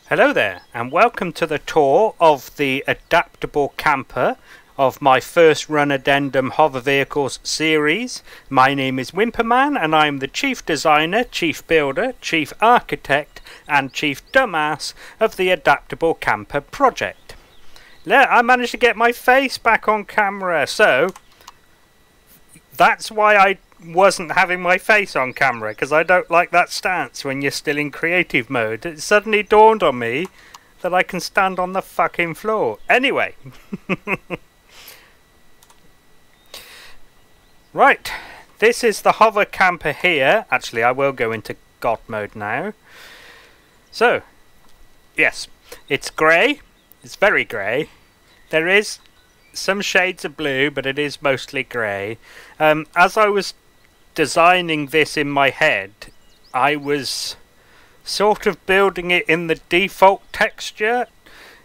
Hello there, and welcome to the tour of the adaptable camper of my first Run Addendum Hover Vehicles series. My name is Wimperman, and I'm the Chief Designer, Chief Builder, Chief Architect, and Chief Dumbass of the Adaptable Camper project. I managed to get my face back on camera, so that's why I wasn't having my face on camera, because I don't like that stance when you're still in creative mode. It suddenly dawned on me that I can stand on the fucking floor. Anyway. Right, this is the HoverCamper here. Actually, I will go into God mode now. So, yes, it's grey. It's very grey. There is some shades of blue, but it is mostly grey. As I was designing this in my head, I was sort of building it in the default texture.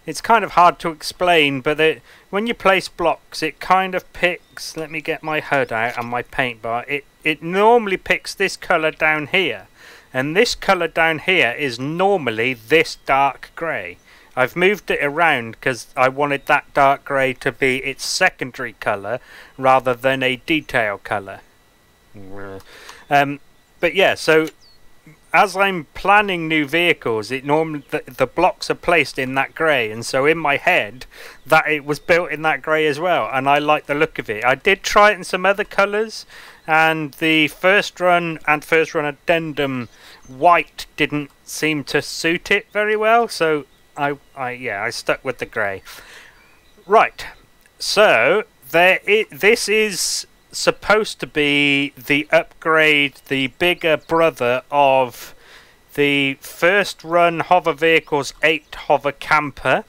It's kind of hard to explain, but when you place blocks, it kind of picks, let me get my HUD out and my paint bar, it normally picks this colour down here, and this colour down here is normally this dark grey. I've moved it around because I wanted that dark grey to be its secondary colour rather than a detail colour. But yeah, so as I'm planning new vehicles, it normally the blocks are placed in that grey, and so in my head that it was built in that grey as well, and I like the look of it. I did try it in some other colours, and the first run addendum white didn't seem to suit it very well, so I stuck with the grey. Right, so this is supposed to be the upgrade, the bigger brother of the first run Hover Vehicles 8 HoverCamper.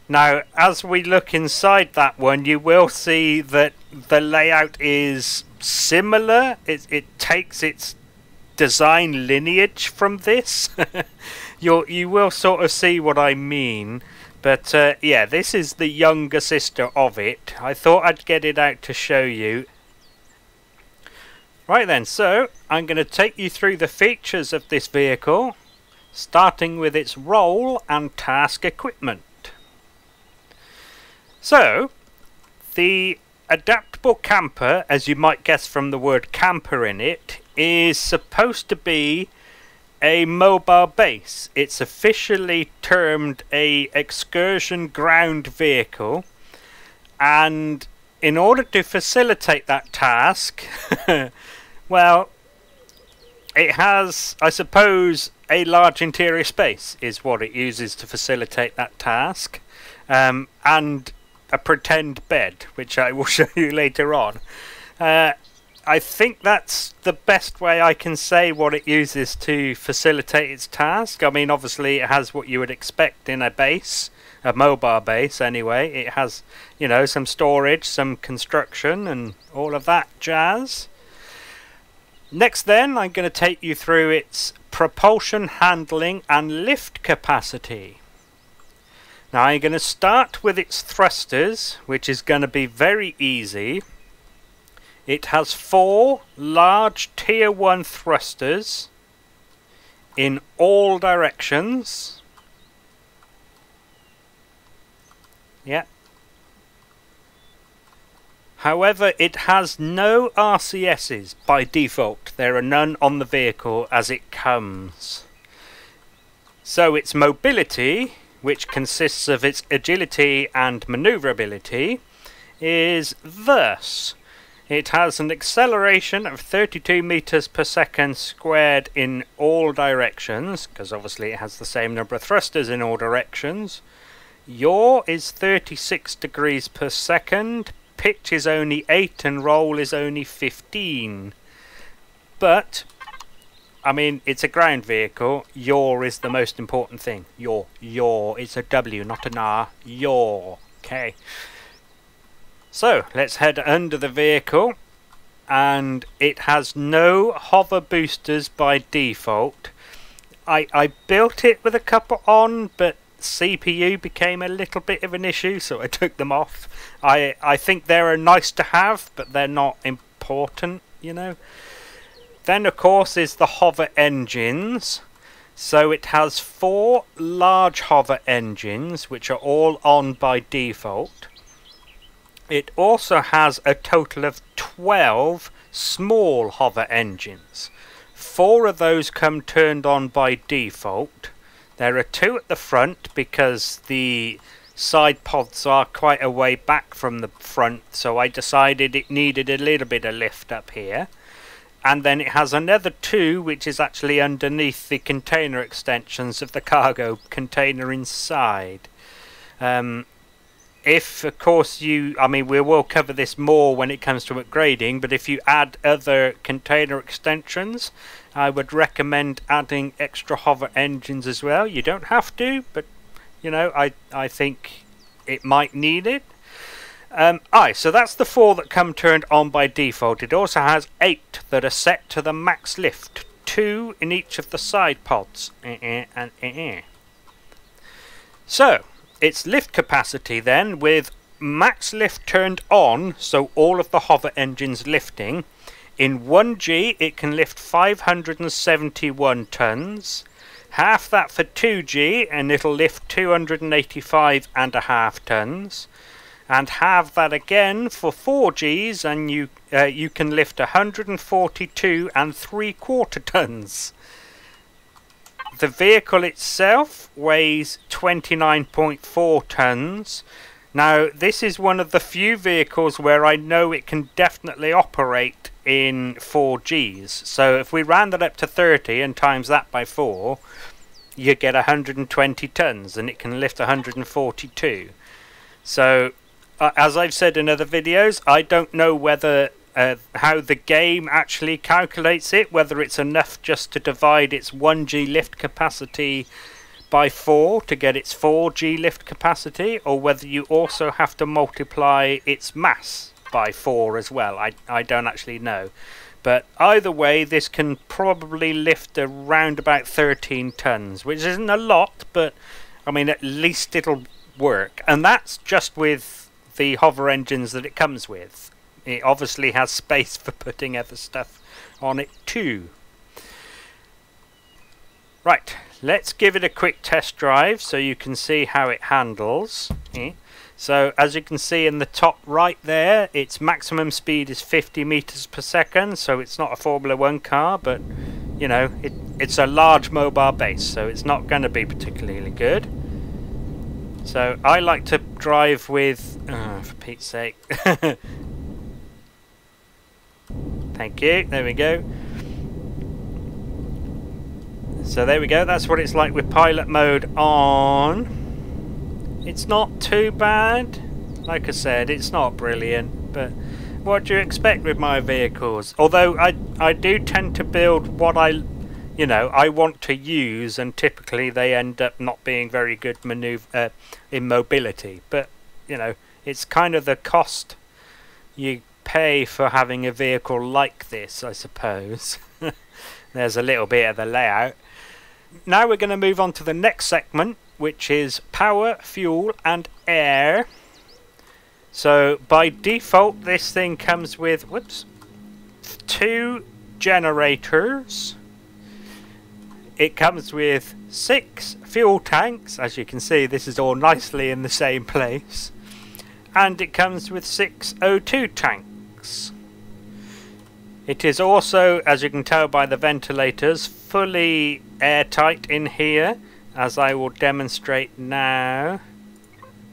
Now, as we look inside that one, you will see that the layout is similar. It takes its design lineage from this. You will sort of see what I mean. But yeah, this is the younger sister of it. I thought I'd get it out to show you. Right then, so I'm going to take you through the features of this vehicle, starting with its role and task equipment. So, the adaptable camper, as you might guess from the word camper in it, is supposed to be a mobile base. It's officially termed a excursion ground vehicle, and in order to facilitate that task, well, it has, I suppose, a large interior space is what it uses to facilitate that task, and a pretend bed, which I will show you later on. I think that's the best way I can say what it uses to facilitate its task. I mean, obviously it has what you would expect in a base, a mobile base anyway. It has, you know, some storage, some construction and all of that jazz. Next then, I'm going to take you through its propulsion handling and lift capacity. Now I'm going to start with its thrusters, which is going to be very easy. It has 4 large tier 1 thrusters in all directions. Yeah. However, it has no RCSs by default. There are none on the vehicle as it comes. So its mobility, which consists of its agility and maneuverability, is thus. It has an acceleration of 32 meters per second squared in all directions, because obviously it has the same number of thrusters in all directions. Yaw is 36 degrees per second. Pitch is only 8 and roll is only 15. But, I mean, it's a ground vehicle. Yaw is the most important thing. Yaw. It's a W, not an R. Yaw. Okay. So, let's head under the vehicle. And it has no hover boosters by default. I built it with a couple on, but CPU became a little bit of an issue, so I took them off. I think they're nice to have, but they're not important, you know. Then of course is the hover engines. So it has 4 large hover engines, which are all on by default. It also has a total of 12 small hover engines. 4 of those come turned on by default. There are 2 at the front because the side pods are quite a way back from the front, so I decided it needed a little bit of lift up here. And then it has another 2 which is actually underneath the container extensions of the cargo container inside. If, of course, we will cover this more when it comes to upgrading, but if you add other container extensions, I would recommend adding extra hover engines as well. You don't have to, but, you know, I think it might need it. So that's the 4 that come turned on by default. It also has 8 that are set to the max lift, 2 in each of the side pods. So, its lift capacity then, with max lift turned on, so all of the hover engines lifting, in 1G it can lift 571 tons, half that for 2G and it'll lift 285.5 tons. And have that again for 4Gs, and you can lift 142.75 tons. The vehicle itself weighs 29.4 tons. Now, this is one of the few vehicles where I know it can definitely operate in 4Gs. So if we round that up to 30 and times that by 4, you get 120 tons, and it can lift 142. So, as I've said in other videos, I don't know whether how the game actually calculates it, whether it's enough just to divide its 1G lift capacity by 4 to get its 4G lift capacity, or whether you also have to multiply its mass by 4 as well. I don't actually know. But either way, this can probably lift around about 13 tons, which isn't a lot, but I mean, at least it'll work. And that's just with the hover engines that it comes with. It obviously has space for putting other stuff on it too. Right, let's give it a quick test drive so you can see how it handles. So as you can see in the top right there, its maximum speed is 50 meters per second, so it's not a Formula 1 car, but you know, it's a large mobile base, so it's not going to be particularly good. So I like to drive with, for Pete's sake. Thank you, there we go. So there we go, that's what it's like with pilot mode on. It's not too bad. Like I said, it's not brilliant, but what do you expect with my vehicles? Although I do tend to build what I want to use, and typically they end up not being very good in mobility. But, you know, it's kind of the cost you pay for having a vehicle like this, I suppose. There's a little bit of the layout. Now we're going to move on to the next segment, which is power, fuel and air. So by default this thing comes with 2 generators. It comes with 6 fuel tanks. As you can see, this is all nicely in the same place. And it comes with 6 O2 tanks. It is also, as you can tell by the ventilators, fully airtight in here, as I will demonstrate now.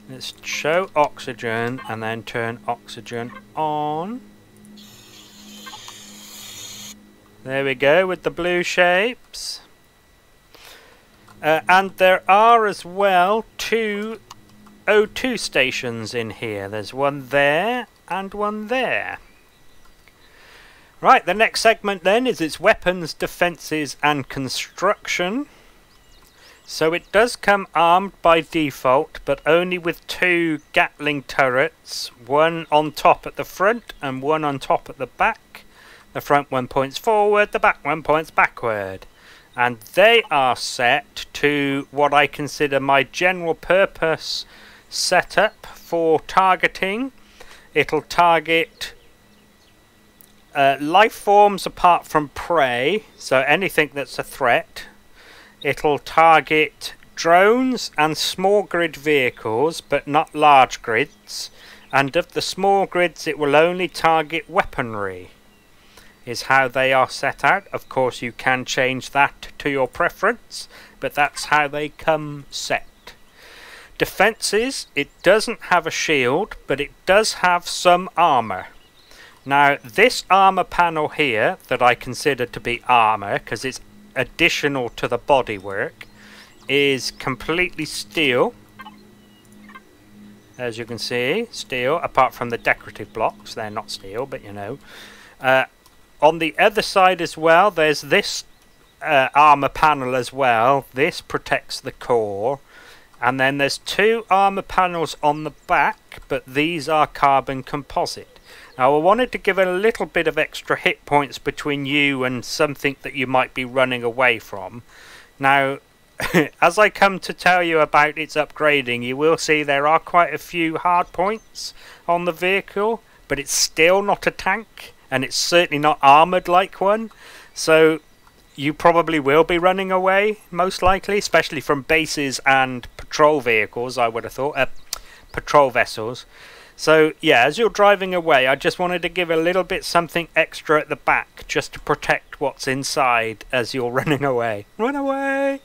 Let's show oxygen and then turn oxygen on. There we go with the blue shapes. And there are as well 2 O2 stations in here. There's one there and one there. Right, the next segment then is its weapons, defences and construction. So it does come armed by default, but only with 2 Gatling turrets, one on top at the front and one on top at the back. The front one points forward, the back one points backward. And they are set to what I consider my general purpose setup for targeting. It'll target life forms apart from prey, so anything that's a threat. it'll target drones and small grid vehicles, but not large grids. And of the small grids, it will only target weaponry, is how they are set out. Of course, you can change that to your preference, but that's how they come set. Defences, it doesn't have a shield, but it does have some armour. Now, this armour panel here, that I consider to be armour, because it's additional to the bodywork, is completely steel. As you can see, steel, apart from the decorative blocks. They're not steel, but you know. On the other side as well, there's this armour panel as well. This protects the core. And then there's two armour panels on the back, but these are carbon composite. Now, I wanted to give a little bit of extra hit points between you and something that you might be running away from. Now, as I come to tell you about its upgrading, you will see there are quite a few hard points on the vehicle, but it's still not a tank, and it's certainly not armoured like one. So you probably will be running away, most likely, especially from bases and patrol vehicles, I would have thought. Patrol vessels. So, yeah, as you're driving away, I just wanted to give a little bit something extra at the back, just to protect what's inside as you're running away. Run away!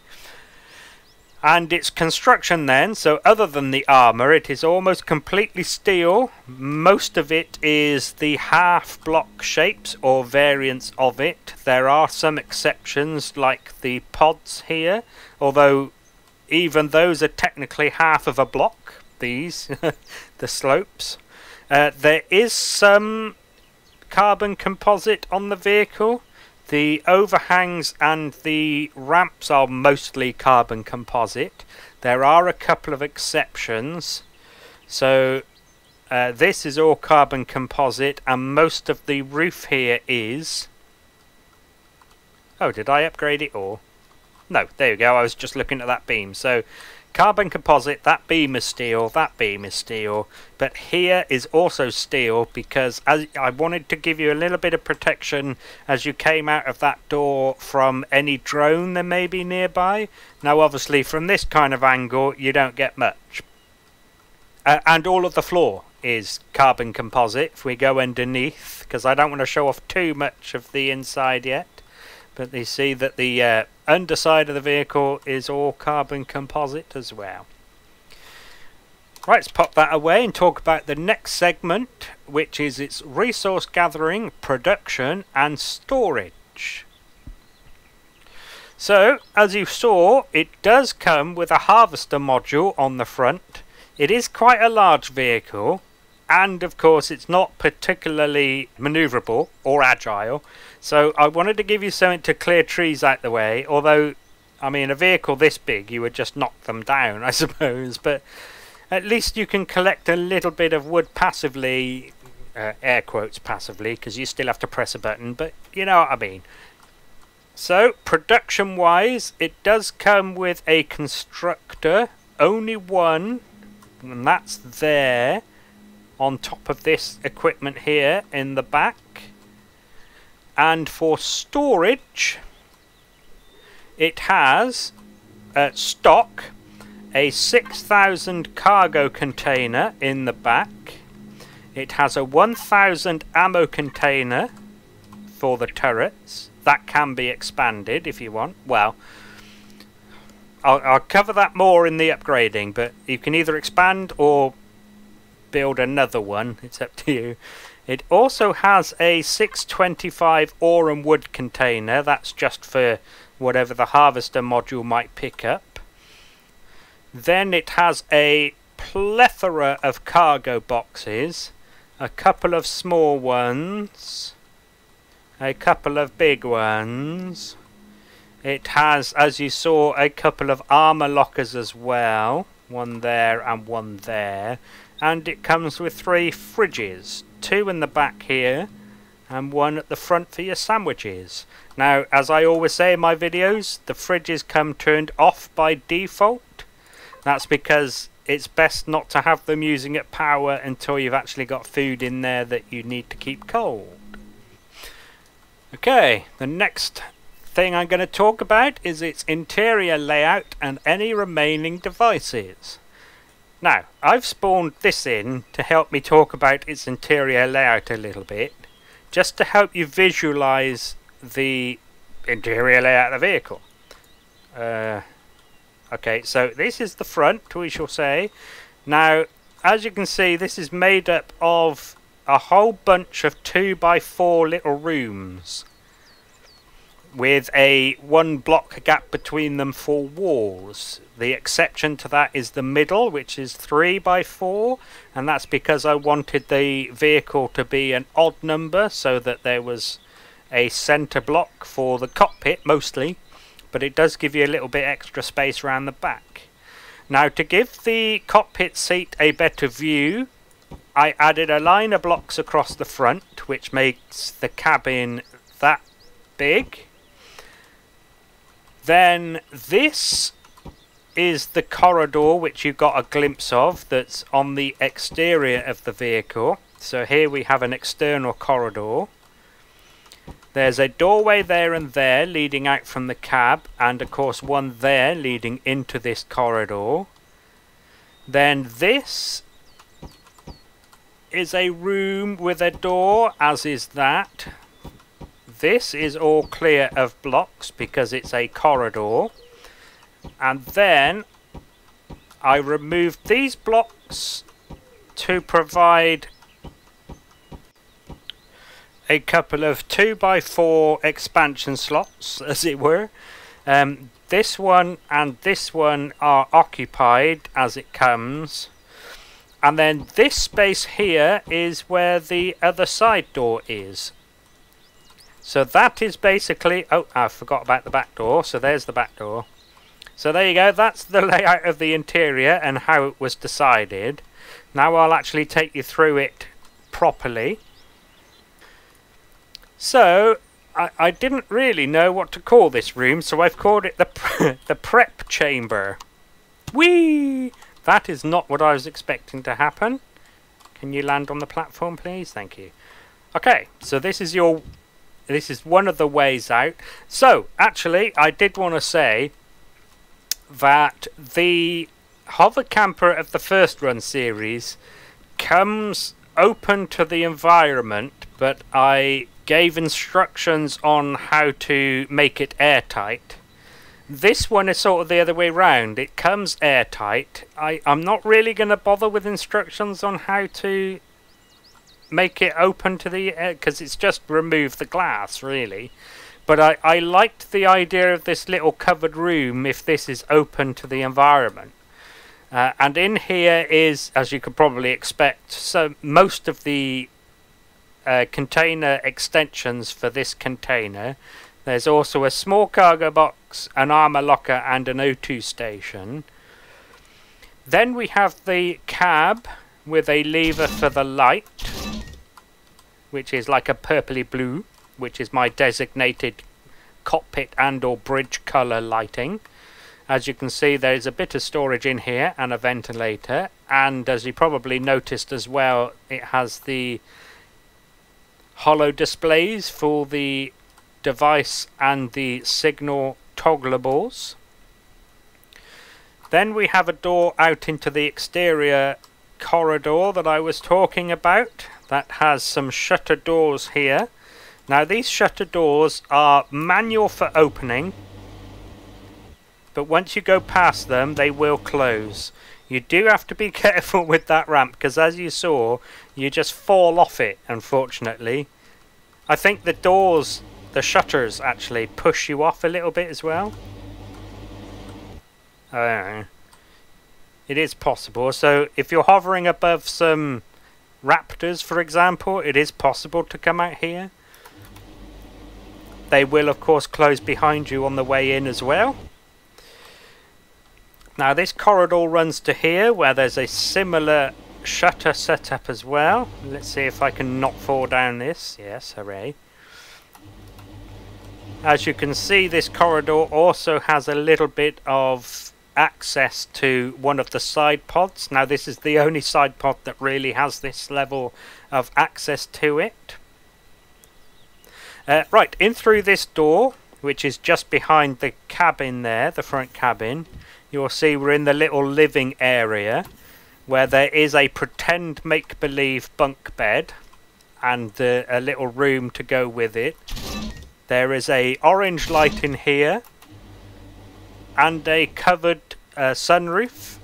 And its construction then, so other than the armour, it is almost completely steel. Most of it is the half block shapes or variants of it. There are some exceptions like the pods here, although even those are technically half of a block, these, the slopes. There is some carbon composite on the vehicle. The overhangs and the ramps are mostly carbon composite. There are a couple of exceptions. So this is all carbon composite, and most of the roof here is... Oh, did I upgrade it all? No, there you go. I was just looking at that beam. So carbon composite, that beam is steel, that beam is steel, but here is also steel because I wanted to give you a little bit of protection as you came out of that door from any drone that may be nearby. Now obviously from this kind of angle you don't get much. And all of the floor is carbon composite if we go underneath, because I don't want to show off too much of the inside yet. But you see that the underside of the vehicle is all carbon composite as well. Right, let's pop that away and talk about the next segment, which is its resource gathering, production and storage. So, as you saw, it does come with a harvester module on the front. It is quite a large vehicle, and of course it's not particularly manoeuvrable or agile. So I wanted to give you something to clear trees out the way, although, I mean, a vehicle this big, you would just knock them down, I suppose, but at least you can collect a little bit of wood passively, air quotes passively, because you still have to press a button, but you know what I mean. So, production-wise, it does come with a constructor, only one, and that's there, on top of this equipment here in the back. And for storage, it has stock a 6,000 cargo container in the back. It has a 1,000 ammo container for the turrets. That can be expanded if you want. Well, I'll cover that more in the upgrading, but you can either expand or build another one. It's up to you. It also has a 625 ore and wood container. That's just for whatever the harvester module might pick up. Then it has a plethora of cargo boxes, a couple of small ones, a couple of big ones. It has, as you saw, a couple of armor lockers as well, one there and one there. And it comes with 3 fridges, 2 in the back here and 1 at the front for your sandwiches. Now, as I always say in my videos, the fridges come turned off by default. That's because it's best not to have them using at power until you've actually got food in there that you need to keep cold. Okay, the next thing I'm going to talk about is its interior layout and any remaining devices. Now, I've spawned this in to help me talk about its interior layout a little bit, just to help you visualize the interior layout of the vehicle. Okay, so this is the front, we shall say. Now, as you can see, this is made up of a whole bunch of 2x4 little rooms with a 1 block gap between them for walls. The exception to that is the middle, which is 3x4, and that's because I wanted the vehicle to be an odd number so that there was a center block for the cockpit mostly, but it does give you a little bit extra space around the back. Now, to give the cockpit seat a better view, I added a line of blocks across the front, which makes the cabin that big. Then this is the corridor which you got a glimpse of that's on the exterior of the vehicle. So here we have an external corridor. There's a doorway there and there leading out from the cab, and of course one there leading into this corridor. Then this is a room with a door, as is that. This is all clear of blocks because it's a corridor. And then I removed these blocks to provide a couple of 2x4 expansion slots, as it were. This one and this one are occupied as it comes. And then this space here is where the other side door is. So that is basically... Oh, I forgot about the back door. So there's the back door. So there you go. That's the layout of the interior and how it was decided. Now I'll actually take you through it properly. So I didn't really know what to call this room, so I've called it the prep chamber. Whee! That is not what I was expecting to happen. Can you land on the platform, please? Thank you. Okay, so this is one of the ways out. So, actually, I did want to say that the HoverCamper of the first run series comes open to the environment, but I gave instructions on how to make it airtight. This one is sort of the other way round. It comes airtight. I'm not really going to bother with instructions on how to make it open to the air, because it's just remove the glass really. But I liked the idea of this little covered room if this is open to the environment. And in here is, as you could probably expect, so most of the container extensions for this container. There's also a small cargo box, an armor locker and an O2 station. Then we have the cab with a lever for the light, which is like a purpley blue, which is my designated cockpit and or bridge color lighting. As you can see, there's a bit of storage in here and a ventilator, and as you probably noticed as well, it has the holo displays for the device and the signal toggleables. Then we have a door out into the exterior corridor that I was talking about that has some shutter doors here. Now these shutter doors are manual for opening, but once you go past them they will close. You do have to be careful with that ramp because, as you saw, you just fall off it, unfortunately. I think the doors, the shutters actually push you off a little bit as well. It is possible. So if you're hovering above some raptors, for example, it is possible to come out here. They will of course close behind you on the way in as well. Now this corridor runs to here where there's a similar shutter setup as well. Let's see if I can not fall down this. Yes, hooray. As you can see, this corridor also has a little bit of access to one of the side pods. Now this is the only side pod that really has this level of access to it. Right, in through this door, which is just behind the cabin there, the front cabin. You'll see we're in the little living area where there is a pretend make-believe bunk bed and a little room to go with it. There is a orange light in here and a covered sunroof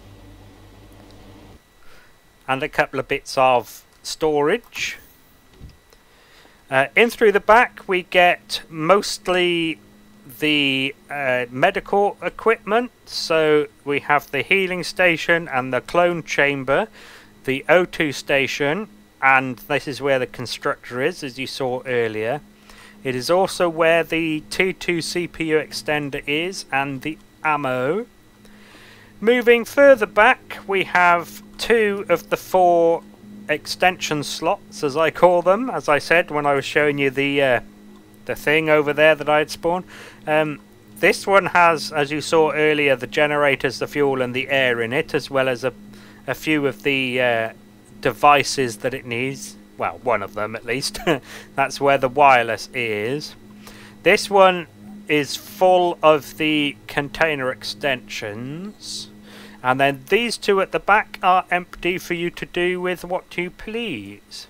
and a couple of bits of storage. In through the back we get mostly the medical equipment. So we have the healing station and the clone chamber, the O2 station, and this is where the constructor is, as you saw earlier. It is also where the T2 CPU extender is and the ammo. Moving further back we have 2 of the 4 extension slots, as I call them, as I said when I was showing you the thing over there that I had spawned. This one has, as you saw earlier, the generators, the fuel and the air in it, as well as a few of the devices that it needs. Well, one of them at least. That's where the wireless is. This one is full of the container extensions, and then these 2 at the back are empty for you to do with what you please.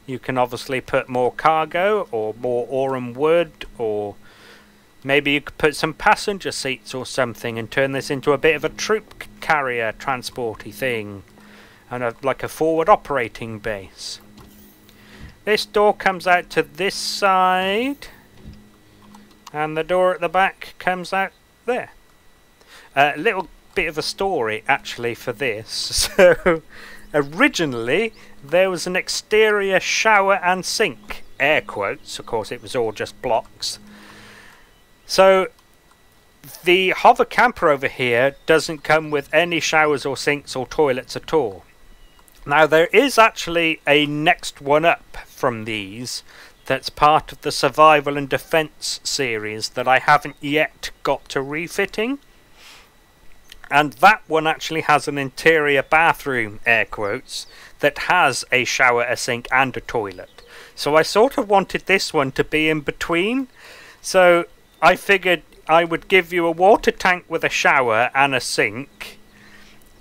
You can obviously put more cargo or more ore and wood, or maybe you could put some passenger seats or something and turn this into a bit of a troop carrier transporty thing, and like a forward operating base. This door comes out to this side, and the door at the back comes out there. A little bit of a story actually for this. So originally there was an exterior shower and sink, air quotes, of course it was all just blocks. So the HoverCamper over here doesn't come with any showers or sinks or toilets at all. Now there is actually a next one up from these that's part of the Survival and Defense series that I haven't yet got to refitting. And that one actually has an interior bathroom, air quotes, that has a shower, a sink and a toilet. So I sort of wanted this one to be in between. So I figured I would give you a water tank with a shower and a sink.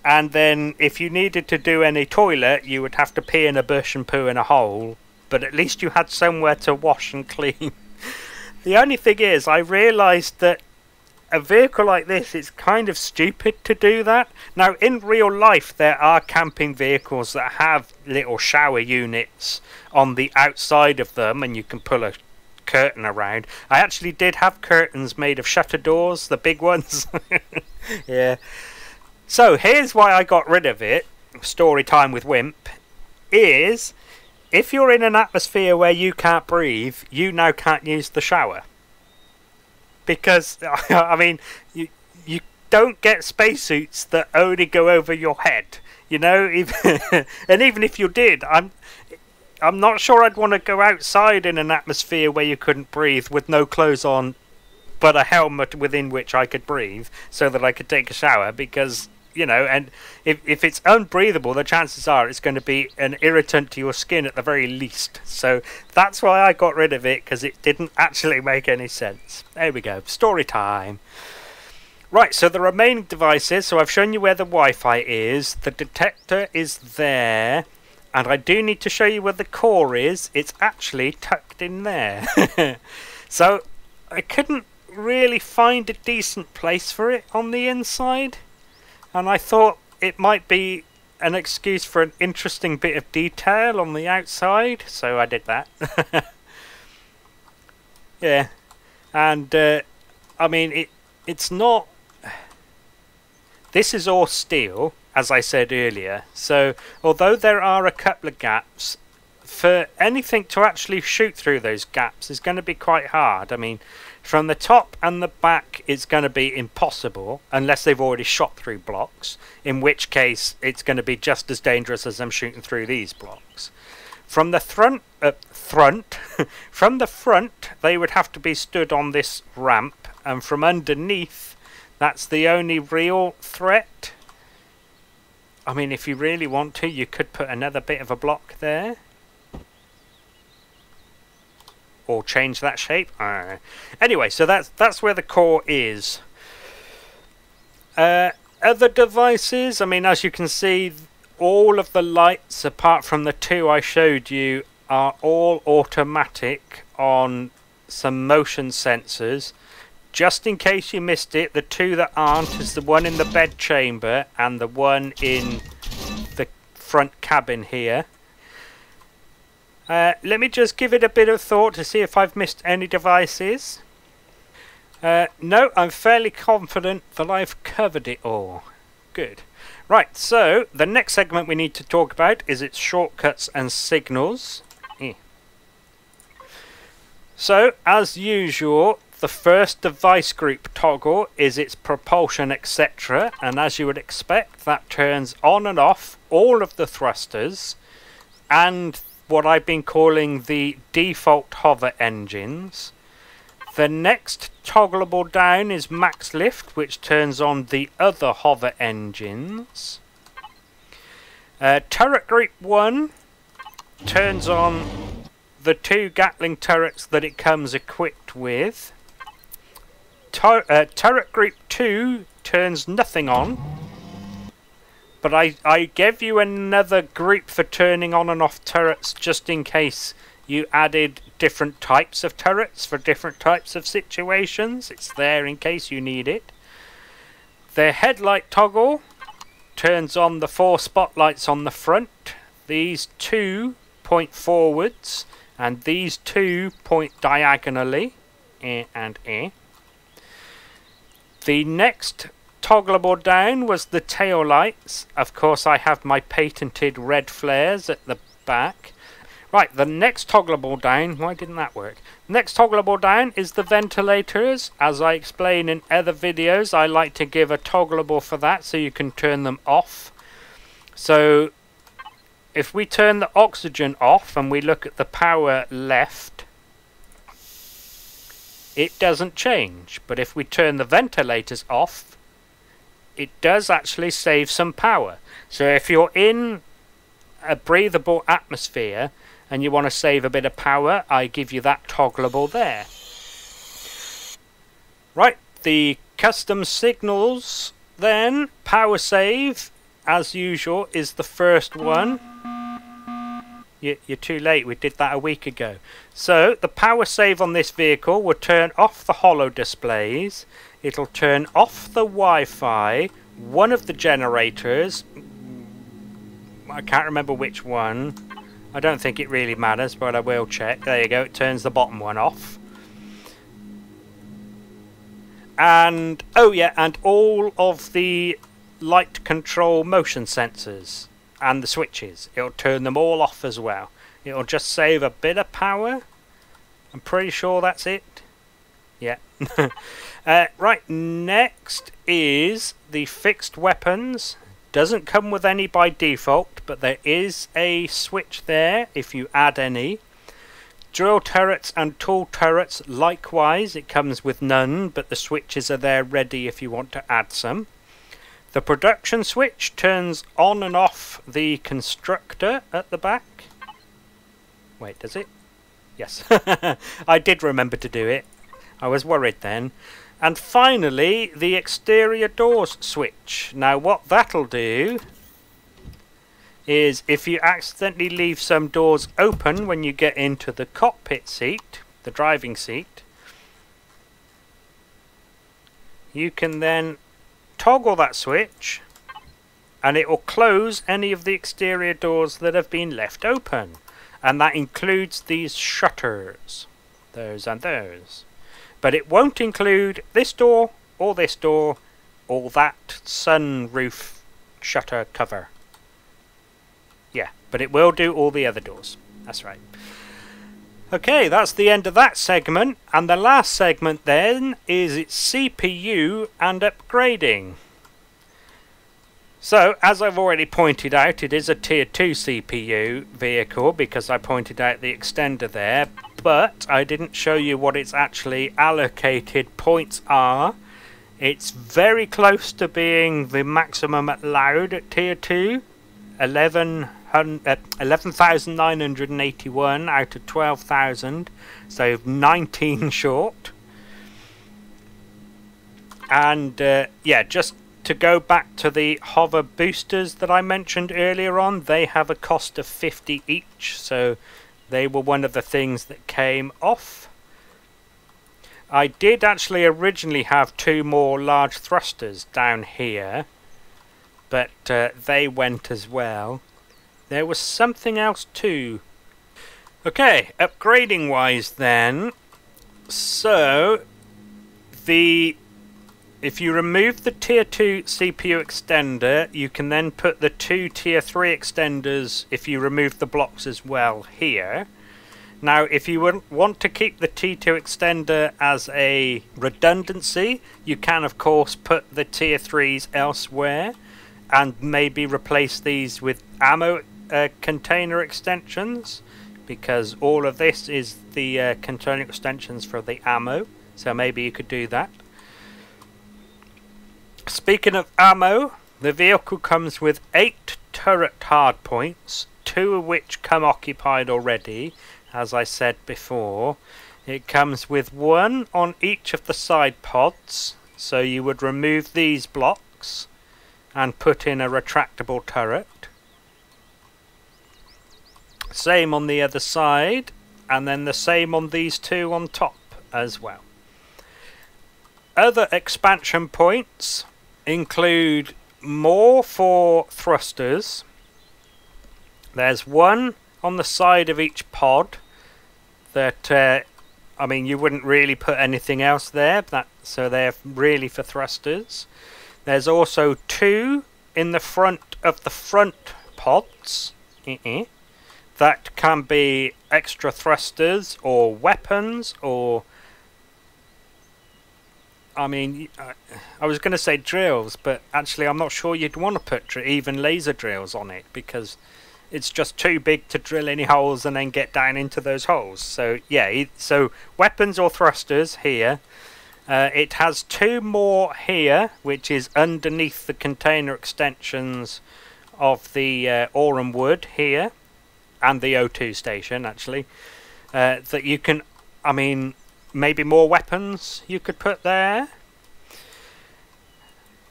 And then if you needed to do any toilet, you would have to pee in a bush and poo in a hole. But at least you had somewhere to wash and clean. The only thing is, I realised that a vehicle like this, it's kind of stupid to do that. Now, in real life, there are camping vehicles that have little shower units on the outside of them, and you can pull a curtain around. I actually did have curtains made of shutter doors, the big ones. Yeah. So, here's why I got rid of it. Story time with Wimp. Is, if you're in an atmosphere where you can't breathe, you now can't use the shower. Because, I mean, you don't get spacesuits that only go over your head, you know. And even if you did, I'm not sure I'd want to go outside in an atmosphere where you couldn't breathe with no clothes on, but a helmet within which I could breathe, so that I could take a shower. Because, you know, and if it's unbreathable, the chances are it's going to be an irritant to your skin at the very least. So that's why I got rid of it, because it didn't actually make any sense. There we go, story time. Right, so the remaining devices, so I've shown you where the Wi-Fi is, the detector is there, and I do need to show you where the core is. It's actually tucked in there. So I couldn't really find a decent place for it on the inside. And I thought it might be an excuse for an interesting bit of detail on the outside, so I did that. Yeah, and I mean, it's not... This is all steel, as I said earlier, so although there are a couple of gaps, for anything to actually shoot through those gaps is going to be quite hard. I mean, from the top and the back it's going to be impossible unless they've already shot through blocks, in which case it's going to be just as dangerous as them shooting through these blocks. From the from the front they would have to be stood on this ramp, and from underneath that's the only real threat. I mean, if you really want to, you could put another bit of a block there. or change that shape. I don't know. Anyway, so that's where the core is. Other devices, I mean, as you can see, all of the lights apart from the two I showed you are all automatic on some motion sensors. Just in case you missed it, the two that aren't is the one in the bed chamber and the one in the front cabin here. Let me just give it a bit of thought to see if I've missed any devices. No, I'm fairly confident that I've covered it all. Good. Right, so the next segment we need to talk about is its shortcuts and signals. So, as usual, the first device group toggle is its propulsion, etc. And as you would expect, that turns on and off all of the thrusters and what I've been calling the default hover engines. The next toggleable down is max lift, which turns on the other hover engines. Turret group 1 turns on the two Gatling turrets that it comes equipped with. Turret group 2 turns nothing on. But I gave you another group for turning on and off turrets just in case you added different types of turrets for different types of situations. It's there in case you need it. The headlight toggle turns on the 4 spotlights on the front. These 2 point forwards and these 2 point diagonally. The next toggleable down was the tail lights. Of course, I have my patented red flares at the back. Right, the next toggleable down, why didn't that work? Next toggleable down is the ventilators. As I explain in other videos, I like to give a toggleable for that so you can turn them off. So if we turn the oxygen off and we look at the power left, it doesn't change. But if we turn the ventilators off, it does actually save some power. So if you're in a breathable atmosphere and you want to save a bit of power, I give you that toggleable there. Right, the custom signals then. Power save, as usual, is the first one. You're too late, we did that a week ago. So the power save on this vehicle will turn off the holo displays. It'll turn off the Wi-Fi, one of the generators, I can't remember which one. I don't think it really matters, but I will check. There you go, it turns the bottom one off. And, oh yeah, and all of the light control motion sensors and the switches. It'll turn them all off as well. It'll just save a bit of power. I'm pretty sure that's it. Yeah. Right, next is the fixed weapons. Doesn't come with any by default, but there is a switch there if you add any. Drill turrets and tool turrets, likewise, it comes with none, but the switches are there ready if you want to add some. The production switch turns on and off the constructor at the back. Wait, does it? Yes. I did remember to do it. I was worried then. And finally, the exterior doors switch. Now what that'll do is if you accidentally leave some doors open when you get into the cockpit seat, the driving seat, you can then toggle that switch and it will close any of the exterior doors that have been left open. And that includes these shutters. Those and those. But it won't include this door, or that sunroof shutter cover. Yeah, but it will do all the other doors. That's right. Okay, that's the end of that segment. And the last segment then is its CPU and upgrading. So, as I've already pointed out, it is a Tier 2 CPU vehicle because I pointed out the extender there, but I didn't show you what its actually allocated points are. It's very close to being the maximum allowed at Tier 2, 11 11,981 out of 12,000, so 19 short. And yeah, just to go back to the hover boosters that I mentioned earlier on, they have a cost of 50 each, so they were one of the things that came off. I did actually originally have 2 more large thrusters down here, but they went as well. There was something else too. Okay, upgrading wise then, so if you remove the tier 2 CPU extender, you can then put the 2 tier 3 extenders if you remove the blocks as well here. Now, if you want to keep the T2 extender as a redundancy, you can of course put the tier 3s elsewhere and maybe replace these with ammo container extensions, because all of this is the container extensions for the ammo, so maybe you could do that. Speaking of ammo, the vehicle comes with 8 turret hardpoints, 2 of which come occupied already. As I said before, it comes with 1 on each of the side pods, so you would remove these blocks and put in a retractable turret. Same on the other side, and then the same on these 2 on top as well. Other expansion points include more for thrusters. There's 1 on the side of each pod that I mean, you wouldn't really put anything else there, so they're really for thrusters. There's also 2 in the front of the front pods that can be extra thrusters or weapons, or I mean, I was going to say drills, but actually I'm not sure you'd want to put even laser drills on it, because it's just too big to drill any holes and then get down into those holes. So yeah, so weapons or thrusters here. It has 2 more here, which is underneath the container extensions of the ore and wood here, and the O2 station actually. That you can, I mean, maybe more weapons you could put there.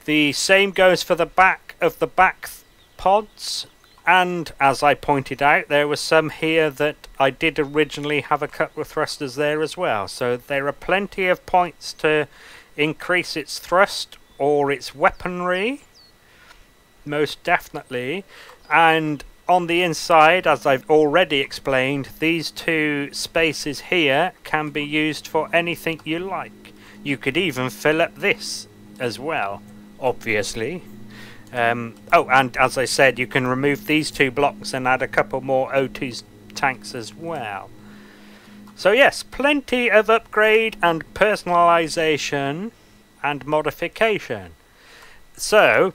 The same goes for the back of the back pods. And as I pointed out, there were some here that I did originally have a couple of thrusters there as well. So there are plenty of points to increase its thrust or its weaponry, most definitely. And on the inside, as I've already explained, these 2 spaces here can be used for anything you like. You could even fill up this as well, obviously. Oh, and as I said, you can remove these 2 blocks and add a couple more O2 tanks as well. So yes, plenty of upgrade and personalization and modification. So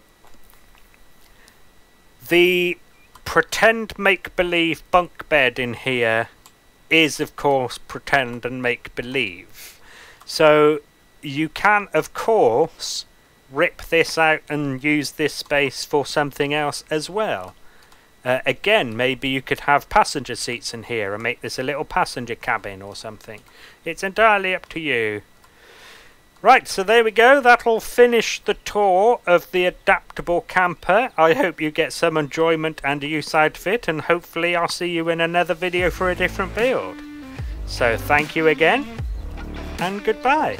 the pretend make-believe bunk bed in here is of course pretend and make-believe. So you can of course rip this out and use this space for something else as well. Again, maybe you could have passenger seats in here and make this a little passenger cabin or something. It's entirely up to you. Right, so there we go. That'll finish the tour of the adaptable camper. I hope you get some enjoyment and use out of it, and hopefully I'll see you in another video for a different build. So thank you again, and goodbye.